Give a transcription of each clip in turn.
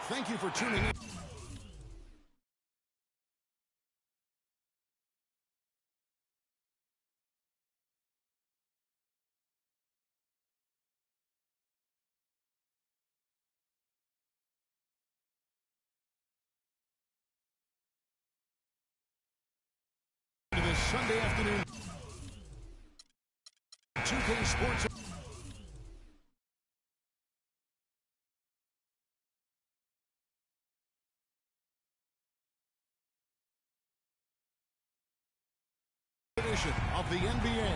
Thank you for tuning in. This Sunday afternoon, 2K Sports. Of the NBA.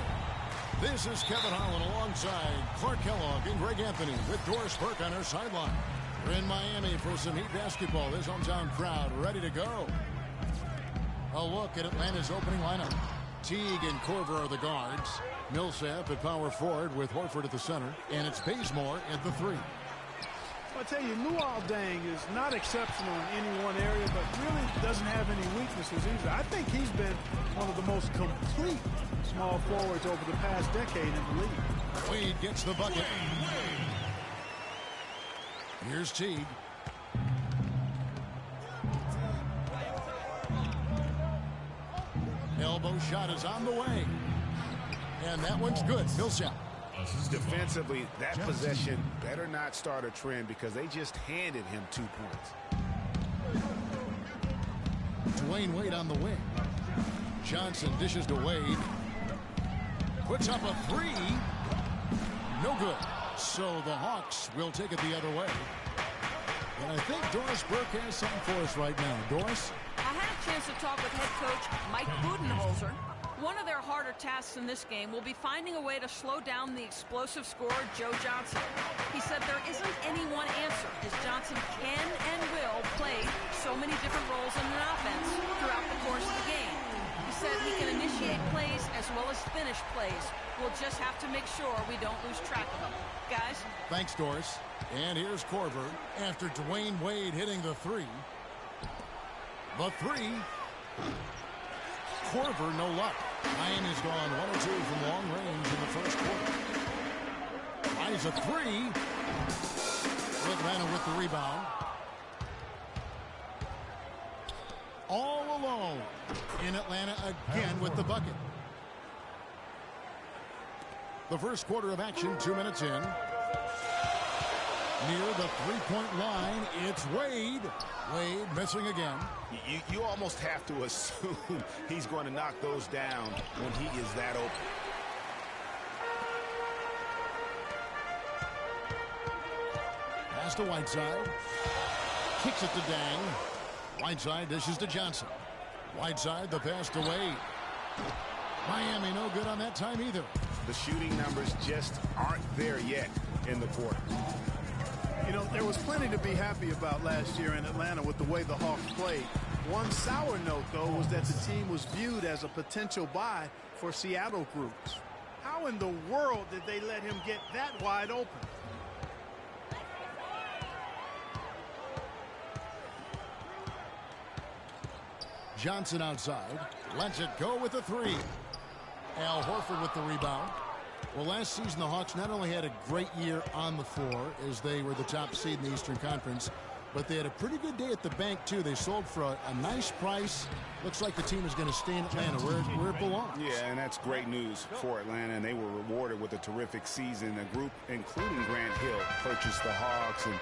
This is Kevin Harlan alongside Clark Kellogg and Greg Anthony with Doris Burke on our sideline. We're in Miami for some Heat basketball. This hometown crowd ready to go. A look at Atlanta's opening lineup. Teague and Korver are the guards. Millsap at power forward with Horford at the center. And it's Bazemore at the three. I tell you, Luol Deng is not exceptional in any one area, but really doesn't have any weaknesses either. I think he's been one of the most complete small forwards over the past decade in the league. Wade gets the bucket. Here's Teague. Elbow shot is on the way. And that one's good. Millsap. Defensively, that possession better not start a trend because they just handed him 2 points. Dwayne Wade on the wing. Johnson dishes to Wade. Puts up a three. No good. So the Hawks will take it the other way. And I think Doris Burke has something for us right now. Doris? I had a chance to talk with head coach Mike Budenholzer. One of their harder tasks in this game will be finding a way to slow down the explosive scorer, Joe Johnson. He said there isn't any one answer, as Johnson can and will play so many different roles in an offense throughout the course of the game. He said he can initiate plays as well as finish plays. We'll just have to make sure we don't lose track of them. Guys? Thanks, Doris. And here's Korver after Dwayne Wade hitting the three. The three. Korver, no luck. Miami's gone 1 or 2 from long range in the first quarter. Fires a three. Atlanta with the rebound. All alone in Atlanta again with the bucket. The first quarter of action, 2 minutes in. Near the three-point line, it's Wade. Wade missing again. You almost have to assume he's going to knock those down when he is that open. Pass to Whiteside. Kicks it to Dang. Whiteside dishes to Johnson. Whiteside, the pass to Wade. Miami no good on that time either. The shooting numbers just aren't there yet in the quarter. You know, there was plenty to be happy about last year in Atlanta with the way the Hawks played. One sour note, though, was that the team was viewed as a potential buy for Seattle groups. How in the world did they let him get that wide open? Johnson outside. Lets it go with the three. Al Horford with the rebound. Well, last season, the Hawks not only had a great year on the floor as they were the top seed in the Eastern Conference, but they had a pretty good day at the bank, too. They sold for a nice price. Looks like the team is going to stay in Atlanta where it belongs. Yeah, and that's great news for Atlanta, and they were rewarded with a terrific season. The group, including Grant Hill, purchased the Hawks, and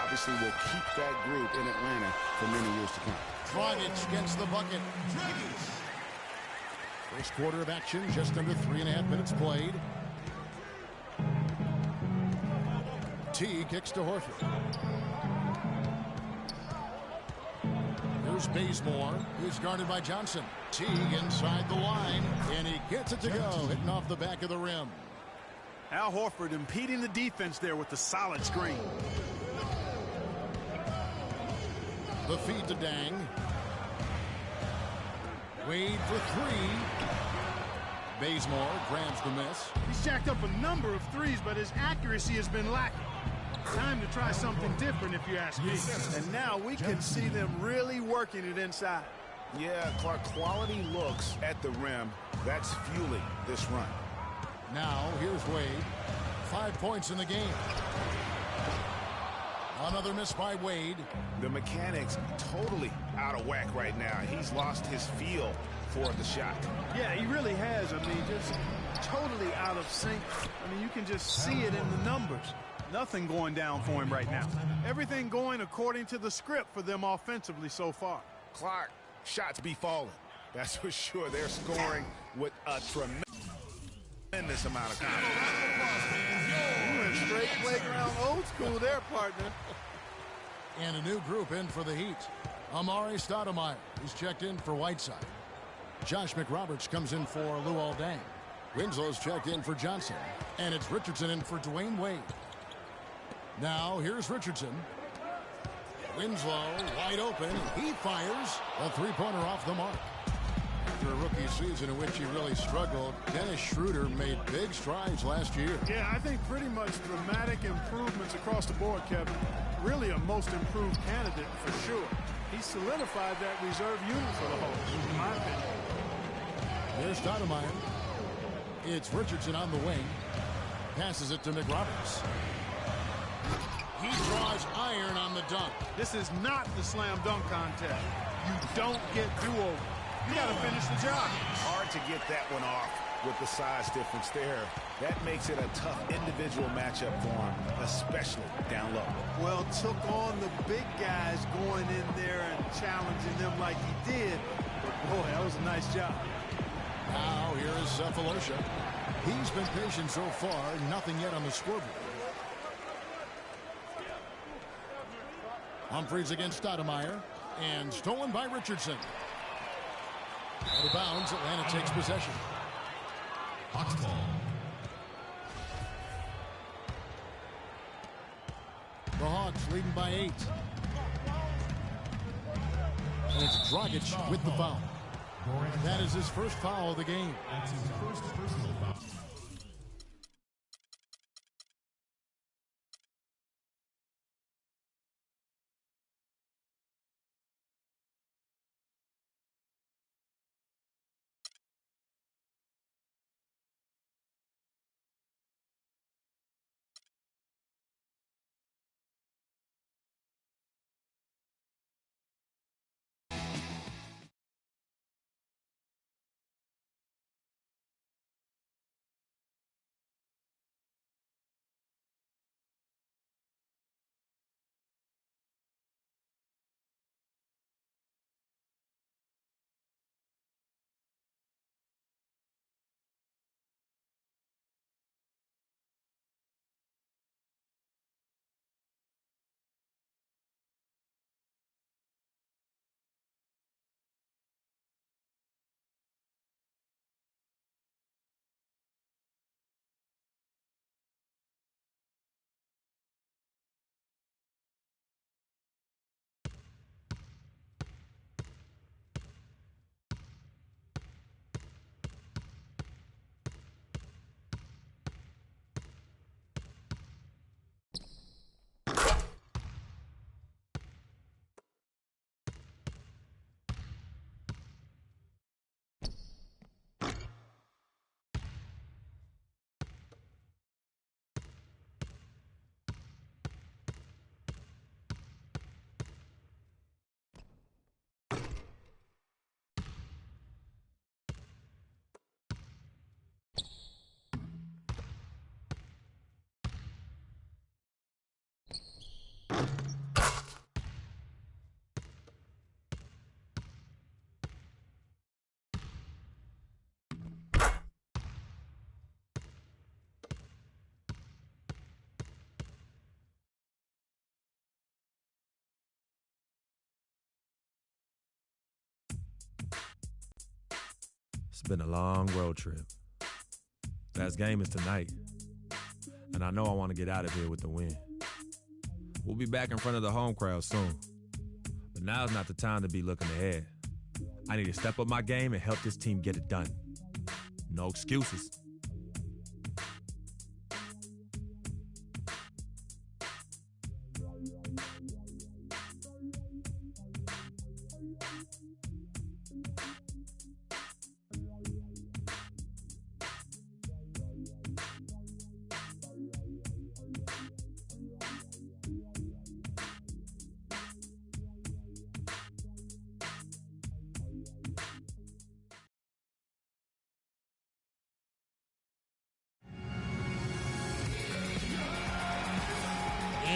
obviously will keep that group in Atlanta for many years to come. Dragic gets the bucket. First quarter of action, just under 3.5 minutes played. T kicks to Horford. Here's Bazemore. He's guarded by Johnson. Teague inside the line, and he gets it to go, hitting off the back of the rim. Al Horford impeding the defense there with the solid screen. The feed to Dang. Wade for three. Bazemore grabs the miss. He's jacked up a number of threes, but his accuracy has been lacking. Time to try something different, if you ask me. And now we can see them really working it inside. Yeah, Clark, quality looks at the rim. That's fueling this run. Now, here's Wade. 5 points in the game. Another miss by Wade. The mechanics totally out of whack right now. He's lost his feel for the shot. Yeah, he really has. I mean, just totally out of sync. I mean, you can just see it in the numbers. Nothing going down for him right now. Everything going according to the script for them offensively so far. Clark, shots be falling. That's for sure. They're scoring with a tremendous amount of confidence. You went straight playground old school there, partner. And a new group in for the Heat. Amari Stoudemire is checked in for Whiteside. Josh McRoberts comes in for Luol Deng. Winslow's checked in for Johnson. And it's Richardson in for Dwayne Wade. Now, here's Richardson. Winslow, wide open. He fires. A three-pointer off the mark. After a rookie season in which he really struggled, Dennis Schroeder made big strides last year. Yeah, I think pretty much dramatic improvements across the board, Kevin. Really a most improved candidate for sure. He solidified that reserve unit for the Hawks, in my opinion. Here's Stoudemire. It's Richardson on the wing. Passes it to McRoberts. He draws iron on the dunk. This is not the slam dunk contest. You don't get do-over. You got to finish the job. Hard to get that one off with the size difference there. That makes it a tough individual matchup for him, especially down low. Well, took on the big guys going in there and challenging them like he did. But boy, that was a nice job. Now here is Cephalosha. He's been patient so far, nothing yet on the scoreboard. Humphries against Stoudemire, and stolen by Richardson. Out of bounds, Atlanta takes possession. Hawks ball. The Hawks leading by 8. And it's Dragic with the foul. That is his first foul of the game. That's his first personal foul. It's been a long road trip. Last game is tonight, and I know I want to get out of here with the win. We'll be back in front of the home crowd soon, but now's not the time to be looking ahead. I need to step up my game and help this team get it done. No excuses.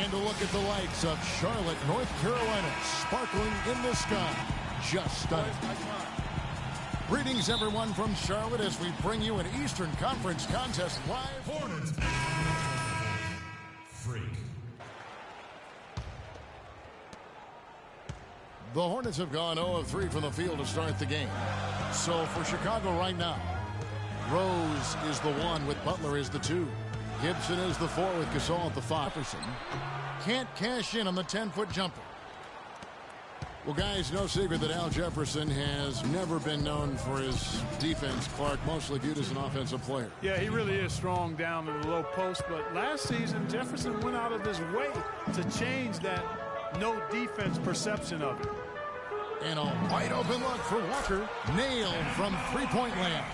And a look at the lights of Charlotte, North Carolina, sparkling in the sky. Just stunning. Greetings, everyone, from Charlotte as we bring you an Eastern Conference contest live. Hornets. Freak. The Hornets have gone 0 of 3 from the field to start the game. So for Chicago right now, Rose is the 1 with Butler is the 2. Gibson is the 4 with Gasol at the 5. Can't cash in on the 10-foot jumper. Well, guys, no secret that Al Jefferson has never been known for his defense. Clark, mostly viewed as an offensive player. Yeah, he really is strong down in the low post. But last season, Jefferson went out of his way to change that no defense perception of it. And a wide open look for Walker. Nailed from three-point land.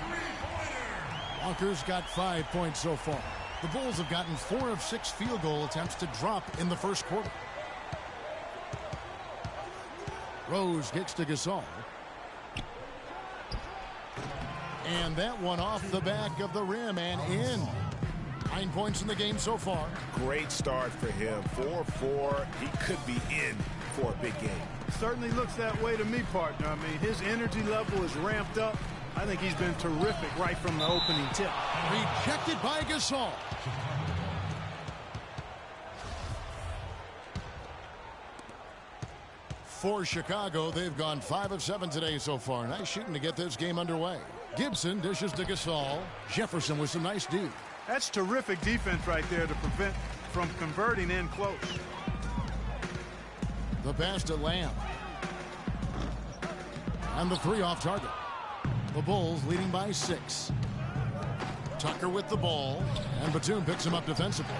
Walker's got 5 points so far. The Bulls have gotten 4 of 6 field goal attempts to drop in the first quarter. Rose gets to Gasol. And that one off the back of the rim and in. 9 points in the game so far. Great start for him. 4-4. He could be in for a big game. Certainly looks that way to me, partner. I mean, his energy level is ramped up. I think he's been terrific right from the opening tip. Rejected by Gasol. For Chicago, they've gone 5 of 7 today so far. Nice shooting to get this game underway. Gibson dishes to Gasol. Jefferson with some nice D. That's terrific defense right there to prevent from converting in close. The pass to Lamb. And the 3 off target. The Bulls leading by 6. Tucker with the ball. And Batum picks him up defensively.